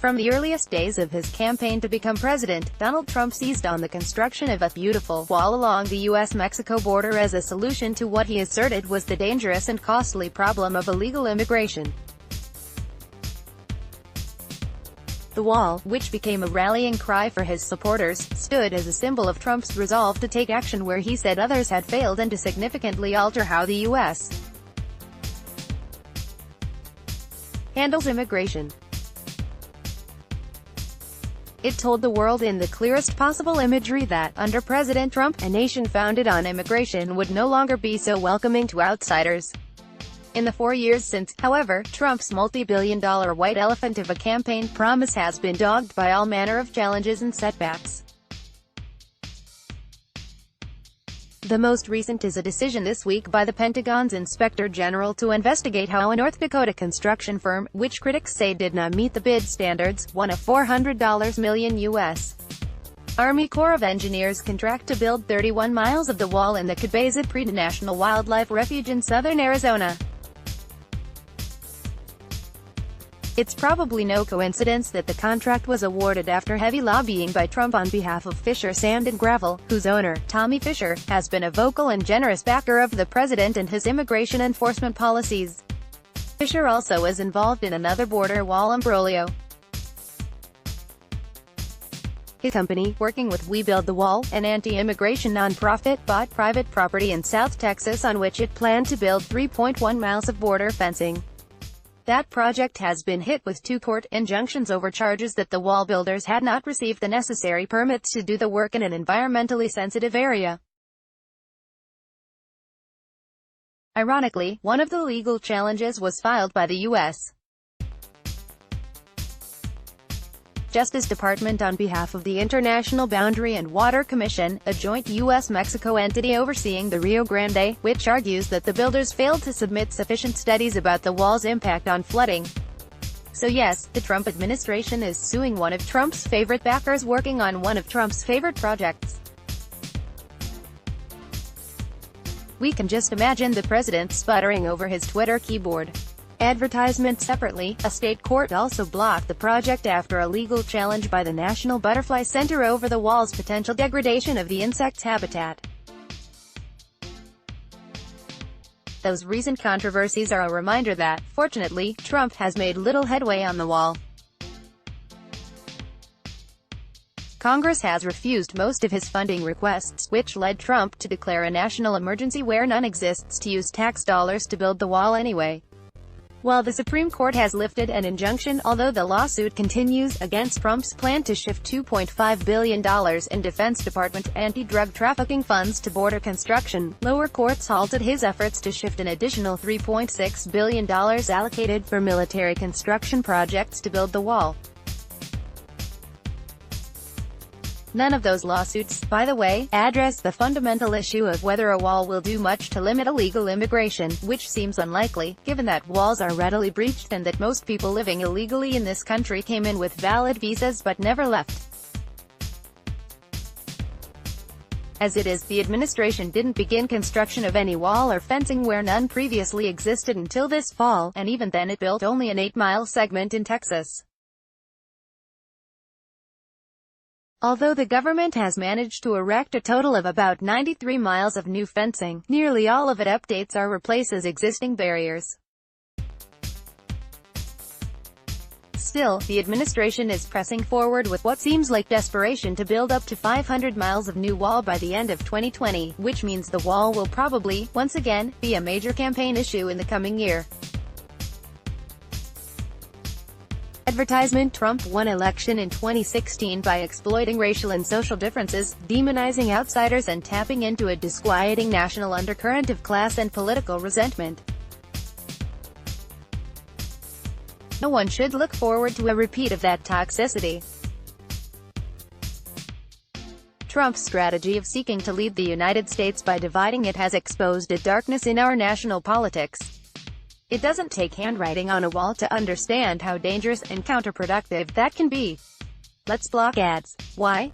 From the earliest days of his campaign to become president, Donald Trump seized on the construction of a beautiful wall along the U.S. Mexico border as a solution to what he asserted was the dangerous and costly problem of illegal immigration. The wall, which became a rallying cry for his supporters, stood as a symbol of Trump's resolve to take action where he said others had failed and to significantly alter how the U.S. handles immigration. It told the world in the clearest possible imagery that, under President Trump, a nation founded on immigration would no longer be so welcoming to outsiders. In the 4 years since, however, Trump's multi-billion-dollar white elephant of a campaign promise has been dogged by all manner of challenges and setbacks. The most recent is a decision this week by the Pentagon's Inspector General to investigate how a North Dakota construction firm, which critics say did not meet the bid standards, won a $400 million U.S. Army Corps of Engineers contract to build 31 miles of the wall in the Cabeza Preta National Wildlife Refuge in southern Arizona. It's probably no coincidence that the contract was awarded after heavy lobbying by Trump on behalf of Fisher Sand and Gravel, whose owner, Tommy Fisher, has been a vocal and generous backer of the president and his immigration enforcement policies. Fisher also is involved in another border wall imbroglio. His company, working with We Build the Wall, an anti-immigration nonprofit, bought private property in South Texas on which it planned to build 3.1 miles of border fencing. That project has been hit with 2 court injunctions over charges that the wall builders had not received the necessary permits to do the work in an environmentally sensitive area. Ironically, one of the legal challenges was filed by the U.S. Justice Department on behalf of the International Boundary and Water Commission, a joint U.S. Mexico entity overseeing the Rio Grande, which argues that the builders failed to submit sufficient studies about the wall's impact on flooding. So yes, the Trump administration is suing one of Trump's favorite backers working on one of Trump's favorite projects. We can just imagine the president sputtering over his Twitter keyboard. Advertisement. Separately, a state court also blocked the project after a legal challenge by the National Butterfly Center over the wall's potential degradation of the insect's habitat. Those recent controversies are a reminder that, fortunately, Trump has made little headway on the wall. Congress has refused most of his funding requests, which led Trump to declare a national emergency where none exists to use tax dollars to build the wall anyway. While the Supreme Court has lifted an injunction, although the lawsuit continues, against Trump's plan to shift $2.5 billion in Defense Department anti-drug trafficking funds to border construction, lower courts halted his efforts to shift an additional $3.6 billion allocated for military construction projects to build the wall. None of those lawsuits, by the way, address the fundamental issue of whether a wall will do much to limit illegal immigration, which seems unlikely, given that walls are readily breached and that most people living illegally in this country came in with valid visas but never left. As it is, the administration didn't begin construction of any wall or fencing where none previously existed until this fall, and even then it built only an 8-mile segment in Texas. Although the government has managed to erect a total of about 93 miles of new fencing, nearly all of it updates or replaces existing barriers. Still, the administration is pressing forward with what seems like desperation to build up to 500 miles of new wall by the end of 2020, which means the wall will probably, once again, be a major campaign issue in the coming year. Advertisement. Trump won election in 2016 by exploiting racial and social differences, demonizing outsiders and tapping into a disquieting national undercurrent of class and political resentment. No one should look forward to a repeat of that toxicity. Trump's strategy of seeking to lead the United States by dividing it has exposed a darkness in our national politics. It doesn't take handwriting on a wall to understand how dangerous and counterproductive that can be. Let's block ads. Why?